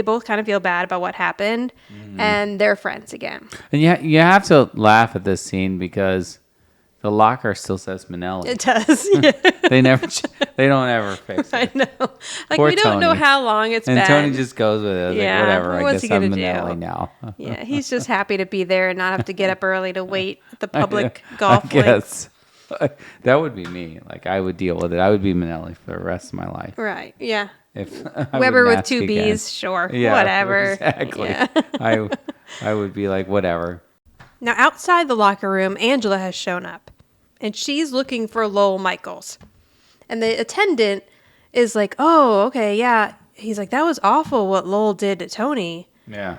both kind of feel bad about what happened and they're friends again. And you have to laugh at this scene because the locker still says Micelli. It does. Yeah. They don't ever fix it. I know. Like, Poor we don't know Tony. how long it's been. And Tony just goes with it. Yeah, Like, whatever. I what's guess he I'm gonna do? Micelli now. Yeah, he's just happy to be there and not have to get up early to wait at the public golf I links. guess. That would be me. Like, I would deal with it. I would be Micelli for the rest of my life. Right, yeah. If I Weber would with match two again. Bs, sure, Yeah, whatever. Exactly. Yeah. I would be like, whatever. Now, outside the locker room, Angela has shown up, and she's looking for Lowell Michaels. And the attendant is like, oh, okay, yeah. He's like, that was awful what Lowell did to Tony. Yeah.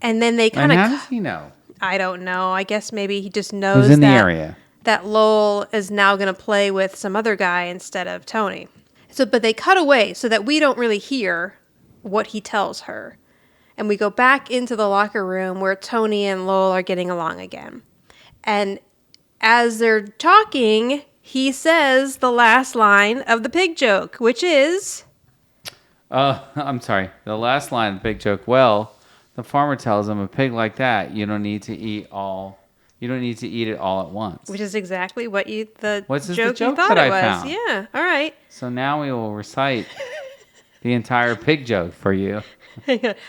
And then they And kind how of... does he know? I don't know. I guess maybe he just knows Who's in the area? that Lowell is now going to play with some other guy instead of Tony. But they cut away so that we don't really hear what he tells her. And we go back into the locker room where Tony and Lowell are getting along again. And as they're talking, he says the last line of the pig joke, which is... I'm sorry. The last line of the pig joke. Well, the farmer tells him, a pig like that, you don't need to eat it all at once. Which is exactly what the What's the joke you joke thought that it I was. found? Yeah, all right. So now we will recite the entire pig joke for you.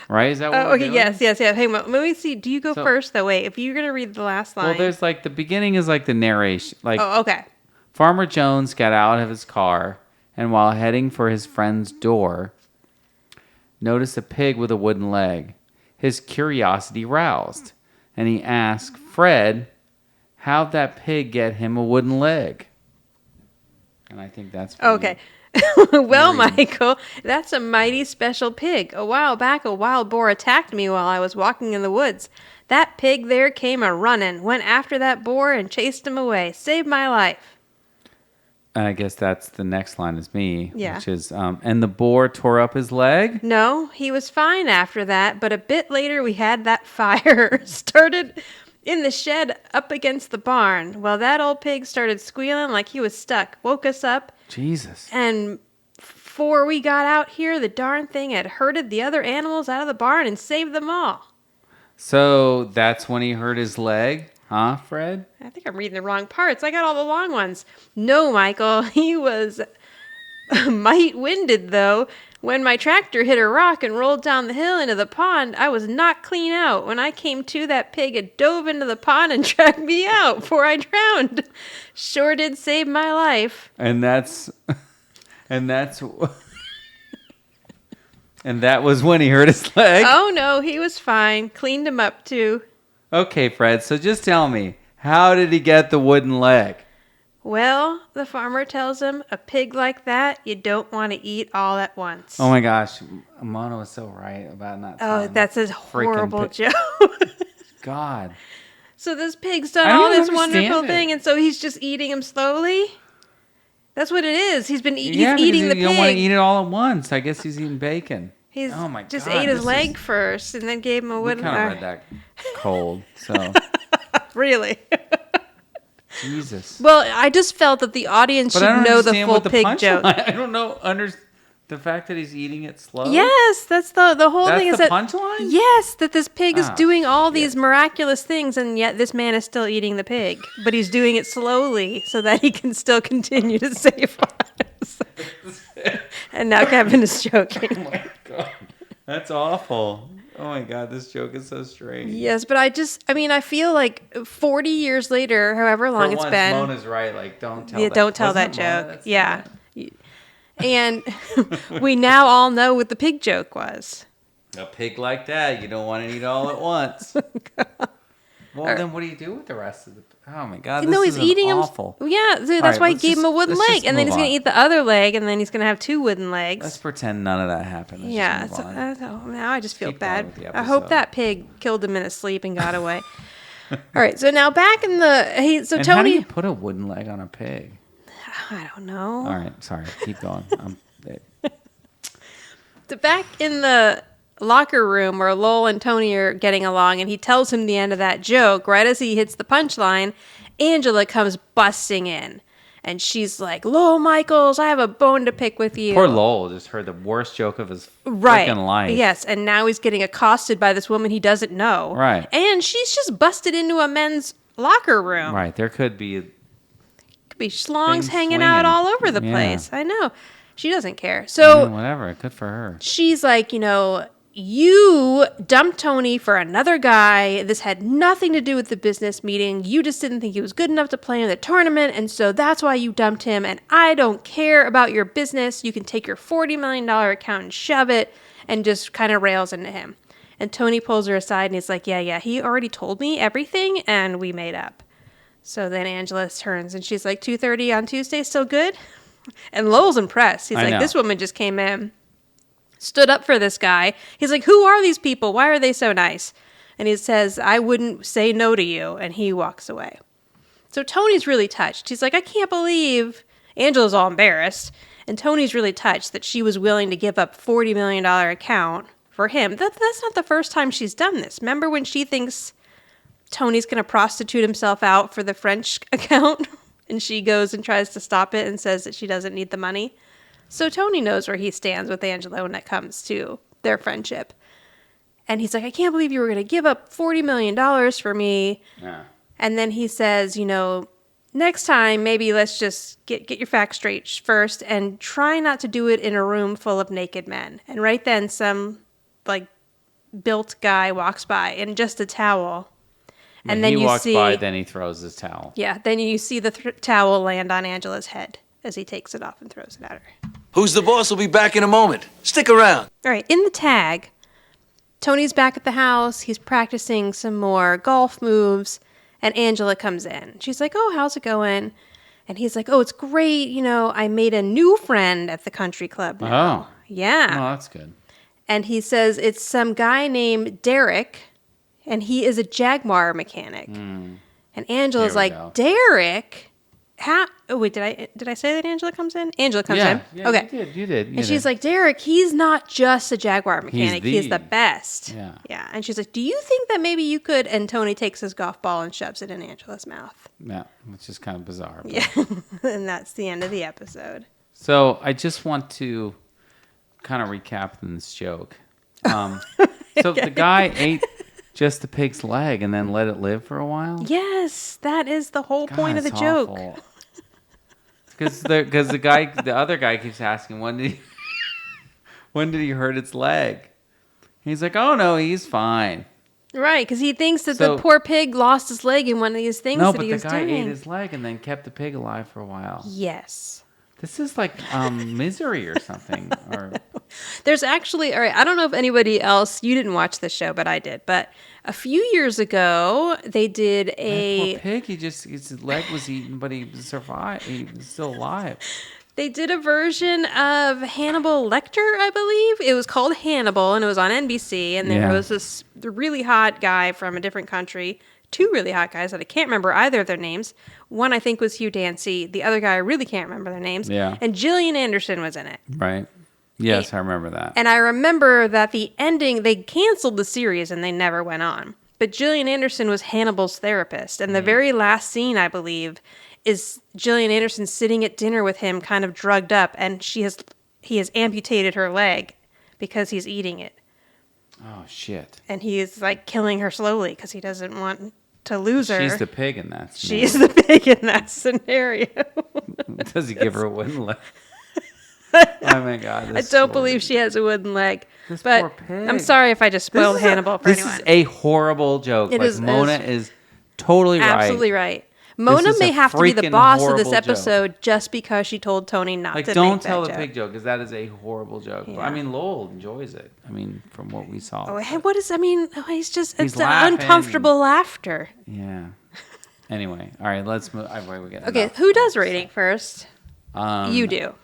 Right? Is that what we're Okay, doing? yes. Hang on. Let me see. Do you go So- first, though? Wait, if you're going to read the last line. Well, there's like the beginning is like the narration. Like Oh, okay. Farmer Jones got out of his car and while heading for his friend's door, noticed a pig with a wooden leg. His curiosity roused, and he asked Fred, how'd that pig get him a wooden leg? And I think that's for Okay. Well, Michael, that's a mighty special pig. A while back, a wild boar attacked me while I was walking in the woods. That pig there came a-running, went after that boar and chased him away. Saved my life. And I guess that's the next line is me, Yeah. which is, and the boar tore up his leg? No, he was fine after that, but a bit later we had that fire started in the shed up against the barn. Well, that old pig started squealing like he was stuck, woke us up, Jesus. and before we got out here, the darn thing had herded the other animals out of the barn and saved them all. So that's when he hurt his leg? Huh, Fred? I think I'm reading the wrong parts. I got all the long ones. No, Michael, he was might winded, though. When my tractor hit a rock and rolled down the hill into the pond, I was knocked clean out. When I came to, that pig had dove into the pond and dragged me out before I drowned. Sure did save my life. And that's and that was when he hurt his leg? Oh, no, he was fine. Cleaned him up, too. Okay, Fred, so just tell me, how did he get the wooden leg? Well, the farmer tells him, a pig like that, you don't want to eat all at once. Oh my gosh, Mono was so right about not Oh, telling that's a the horrible freaking joke. God. So this pig's done I don't all this understand wonderful it. thing, and so he's just eating him slowly? That's what it is. He's been he's Yeah, eating the you don't want to pig. eat it all at once. I guess he's eating bacon. He's Oh my just God, ate his this leg is- first and then gave him a We wooden kind of read that cold, so Really? Jesus. Well, I just felt that the audience But I should don't know the understand full what the pig punchline- joke. I don't know the fact that he's eating it slow. Yes, that's the whole That's thing is the that punchline? Yes, that this pig is Oh, doing all shit. these miraculous things, and yet this man is still eating the pig, but he's doing it slowly so that he can still continue to save lives. And now Kevin is joking. Oh my God. That's awful. Oh Oh my God, this joke is so strange. Yes, but I feel like 40 years later, however long For it's once, been. Mona's right. Like, don't tell Yeah, that. don't tell that Wasn't it Mona joke. that said Yeah. that? And we now all know what the pig joke was. A pig like that, you don't want to eat all at once. Well, then what do you do with the rest of the... Oh, my God, this No, he's is eating awful. him. Yeah, so that's right, why he let's gave him a just- wooden let's leg. just And then move he's going on. to eat the other leg, and then he's going to have 2 wooden legs. Let's pretend none of that happened. Let's Yeah, just so, move on. now I just feel Keep going bad. with the I hope episode. that pig killed him in his sleep and got away. All right, so now back in the... So And how do Tony... you put a wooden leg on a pig? I don't know. All right, sorry. Keep going. So back in the locker room where Lowell and Tony are getting along, and he tells him the end of that joke, right as he hits the punchline, Angela comes busting in. And she's like, Lowell Michaels, I have a bone to pick with you. Poor Lowell just heard the worst joke of his Right. freaking life. Yes, and now he's getting accosted by this woman he doesn't know. Right. And she's just busted into a men's locker room. Right. There could be... Could be schlongs Things hanging out swinging. all over the Yeah. place. I know. She doesn't care. So whatever. Good for her. she's like, you dumped Tony for another guy. This had nothing to do with the business meeting. You just didn't think he was good enough to play in the tournament, and so that's why you dumped him, and I don't care about your business. You can take your $40 million account and shove it, and just kind of rails into him. And Tony pulls her aside, and he's like, yeah, he already told me everything, and we made up. So then Angela turns, and she's like, 2:30 on Tuesday, still good? And Lowell's impressed. He's I like, know. this woman just came in, stood up for this guy. He's like, who are these people? Why are they so nice? And he says, I wouldn't say no to you. And he walks away. So Tony's really touched. He's like, I can't believe. Angela's all embarrassed. And Tony's really touched that she was willing to give up $40 million account for him. That's not the first time she's done this. Remember when she thinks Tony's going to prostitute himself out for the French account? And she goes and tries to stop it and says that she doesn't need the money. So Tony knows where he stands with Angela when it comes to their friendship. And he's like, I can't believe you were going to give up $40 million for me. Yeah. And then he says, next time, maybe let's just get your facts straight first and try not to do it in a room full of naked men. And right then, some, built guy walks by in just a towel. And then he walks see, by, then he throws his towel. Yeah, then you see the towel land on Angela's head as he takes it off and throws it at her. Who's the boss will be back in a moment. Stick around. All right, in the tag, Tony's back at the house. He's practicing some more golf moves, and Angela comes in. She's like, oh, how's it going? And he's like, oh, it's great. I made a new friend at the country club now. Oh. Yeah. Oh, that's good. And he says it's some guy named Derek, and he is a Jaguar mechanic. And Angela's Here we like, go. Derek? How? Oh, wait, did I say that Angela comes in? Angela comes in. Yeah, Okay. you did. And she's like, Derek, he's not just a Jaguar mechanic. He's the the- best. Yeah. Yeah. And she's like, do you think that maybe you could? And Tony takes his golf ball and shoves it in Angela's mouth. Yeah, which is kind of bizarre. but- Yeah. And that's the end of the episode. So I just want to kind of recap this joke. So the guy ate just the pig's leg and then let it live for a while? Yes, that is the whole God, point of the it's joke. awful. Because the other guy keeps asking, when did he hurt its leg? He's like, oh no, he's fine. Right, because he thinks that So- the poor pig lost his leg in one of these things No, that but he the was guy doing. ate his leg and then kept the pig alive for a while. Yes. This is like Misery or something. Or There's actually, all right, I don't know if anybody else, you didn't watch this show, but I did. But a few years ago, they did that a, poor pig, his leg was eaten, but he survived. He was still alive. they did a version of Hannibal Lecter, I believe. It was called Hannibal, and it was on NBC. And there Yeah. was this really hot guy from a different country, 2 really hot guys that I can't remember either of their names. One, I think, was Hugh Dancy. The other guy, I really can't remember their names. Yeah. And Gillian Anderson was in it. Right? Yes, I remember that. And I remember that the ending, they canceled the series and they never went on. But Gillian Anderson was Hannibal's therapist. And the very last scene, I believe, is Gillian Anderson sitting at dinner with him kind of drugged up. And he has amputated her leg because he's eating it. Oh, shit. And he is like killing her slowly because he doesn't want to lose her. She's the pig in that. She's the pig in that scenario. Does he give her a wooden leg? Oh my god! I don't believe she has a wooden leg. This But poor pig. I'm sorry if I just spoiled Hannibal for this anyone. This is a horrible joke. It like is- Mona is is totally right. Absolutely right. Mona is may a have to be the freaking boss of this horrible joke. episode just because she told Tony not Like, to don't make tell that the joke. pig joke because that is a horrible joke. Yeah. I mean, Lowell enjoys it. I mean, from what we saw. Oh, hey, what is? I mean, he's just He's it's an laughing. uncomfortable laughter. Yeah. Anyway, all right, let's move. We get Okay, enough. who does rating first? You do,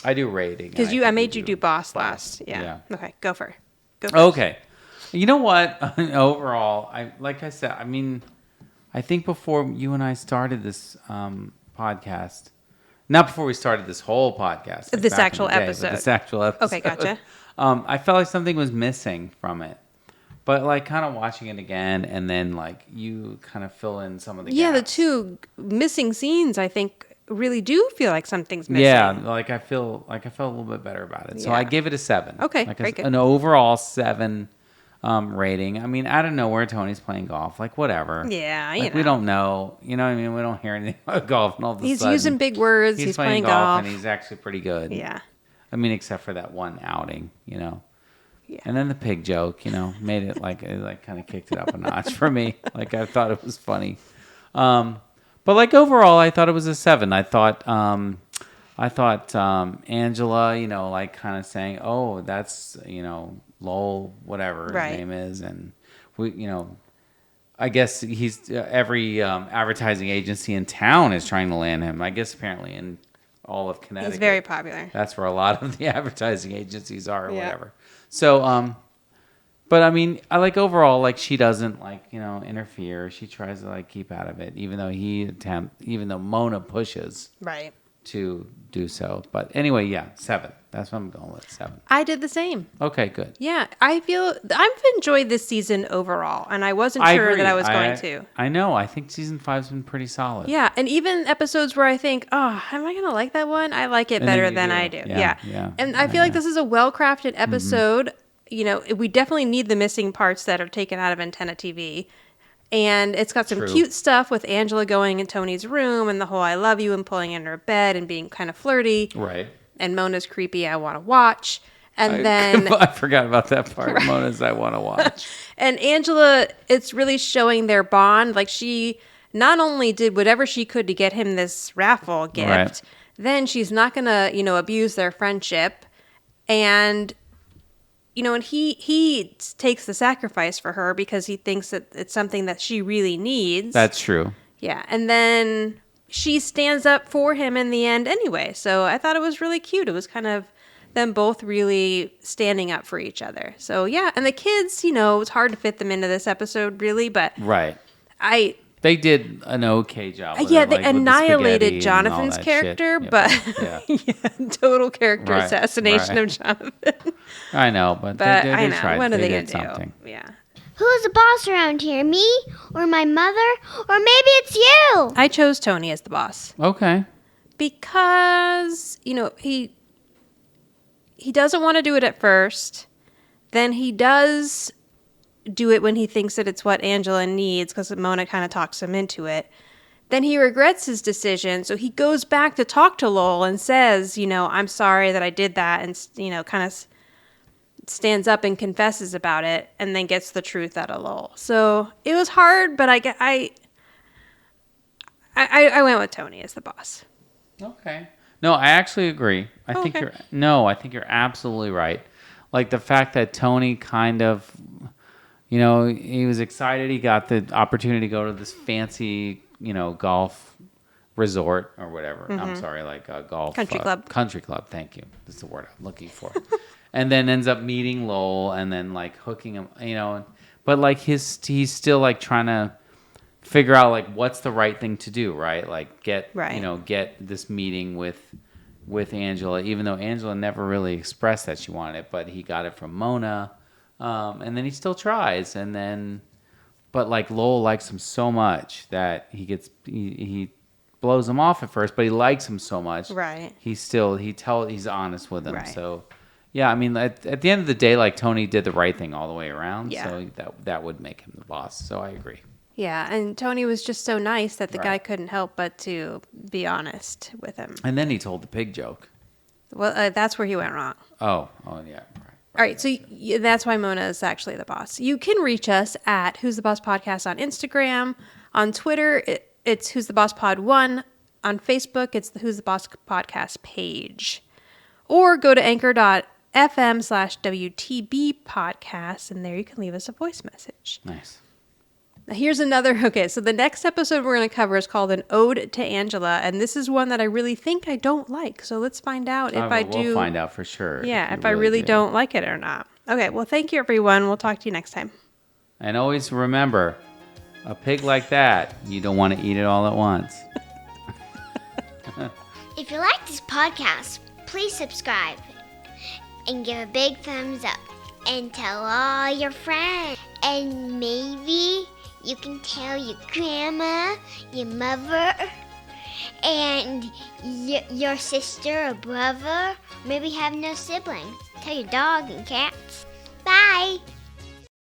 I do rating. because and I think made you do do boss last. Yeah. Yeah. Okay, go for it. Go first. Okay. You know what? Overall, like I said, I mean, I think before you and I started this podcast, not before we started this whole podcast, like This back in actual the day, but episode. this actual episode. Okay, gotcha. I felt like something was missing from it, but like kind of watching it again, and then like you kind of fill in some of the Yeah, the gaps. two missing scenes, I think, really do feel like something's missing. Yeah, like I felt a little bit better about it. So Yeah. I gave it a 7. Okay, like very good. an overall 7 rating. I mean, out of nowhere, Tony's playing golf. Like whatever. Yeah, like, you know. we don't know. You know what I mean? We don't hear anything about golf, and all of a He's sudden, using big words. He's playing golf. and he's actually pretty good. Yeah. I mean, except for that one outing, you know. Yeah. And then the pig joke, you know, made it like kind of kicked it up a notch for me. Like I thought it was funny. But like overall, I thought it was a 7. I thought Angela, you know, like kind of saying, "Oh, that's, you know, Lowell, whatever Right. his name is," and we, you know, I guess he's every advertising agency in town is trying to land him. I guess apparently in all of Connecticut, He's very popular. that's where a lot of the advertising agencies are, or Yeah. whatever. So, but I mean, I like overall, like she doesn't like, you know, interfere. She tries to like keep out of it, even though Mona pushes Right. to do so. But anyway, yeah, 7. That's what I'm going with, 7. I did the same. Okay, good. Yeah, I've enjoyed this season overall, and I wasn't sure agree. that I was going to. I know. I think season 5's been pretty solid. Yeah, and even episodes where I think, oh, am I going to like that one? I like it And then better you than do. I do. Yeah, Yeah. yeah. And I feel like this is a well-crafted episode. You know, we definitely need the missing parts that are taken out of Antenna TV. And it's got some True. cute stuff with Angela going in Tony's room and the whole I love you and pulling in her bed and being kind of flirty. Right. And Mona's creepy, I want to watch. And then I forgot about that part. Mona's I want to watch. And Angela, it's really showing their bond. Like she not only did whatever she could to get him this raffle gift, Right. then she's not going to, you know, abuse their friendship. And, you know, and he takes the sacrifice for her because he thinks that it's something that she really needs. That's true. Yeah. And then she stands up for him in the end anyway. So I thought it was really cute. It was kind of them both really standing up for each other. So yeah, and the kids, you know, it's hard to fit them into this episode really, but Right. they did an okay job. With yeah, it, they like, with the annihilated spaghetti and all Jonathan's that character, shit. but Yeah. yeah, total character Right, assassination right. of Jonathan. I know, but, But they I know, tried. what are they did gonna something. do? Yeah, Who's the boss around here? Me? Or my mother? Or maybe it's you? I chose Tony as the boss Okay. because you know he doesn't want to do it at first, then he does do it when he thinks that it's what Angela needs because Mona kind of talks him into it. Then he regrets his decision, so he goes back to talk to Lowell and says, you know, I'm sorry that I did that, and, you know, kind of stands up and confesses about it, and then gets the truth out of Lowell. So it was hard, but I went with Tony as the boss. Okay. No, I actually agree. I think Okay. you're absolutely right. Like the fact that Tony kind of, you know, he was excited he got the opportunity to go to this fancy, you know, golf resort or whatever. I'm sorry, like a golf Country club. Country club. Thank you. That's the word I'm looking for. And then ends up meeting Lowell and then like hooking him, you know, but like he's still like trying to figure out like what's the right thing to do, right? Like get Right. you know, get this meeting with Angela, even though Angela never really expressed that she wanted it, but he got it from Mona. And then he still tries, and then but like Lowell likes him so much that he blows him off at first, but he likes him so much. Right. He's honest with him. Right. So yeah, I mean at the end of the day, like Tony did the right thing all the way around. Yeah. So that would make him the boss. So I agree. Yeah, and Tony was just so nice that the guy Right. couldn't help but to be honest with him. And then he told the pig joke. Well, that's where he went wrong. Oh, yeah. All right, so that's why Mona is actually the boss. You can reach us at Who's the Boss Podcast on Instagram. On Twitter, it's Who's the Boss Pod 1. On Facebook, it's the Who's the Boss Podcast page. Or go to anchor.fm/WTB podcast, and there you can leave us a voice message. Nice. Now here's another, okay, so the next episode we're going to cover is called An Ode to Angela, and this is one that I really think I don't like, so let's find out if I do. We'll find out for sure. Yeah, if I really don't like it or not. Okay, well, thank you, everyone. We'll talk to you next time. And always remember, a pig like that, you don't want to eat it all at once. If you like this podcast, please subscribe and give a big thumbs up and tell all your friends. And maybe you can tell your grandma, your mother, and your sister or brother. Maybe you have no siblings. Tell your dog and cats. Bye.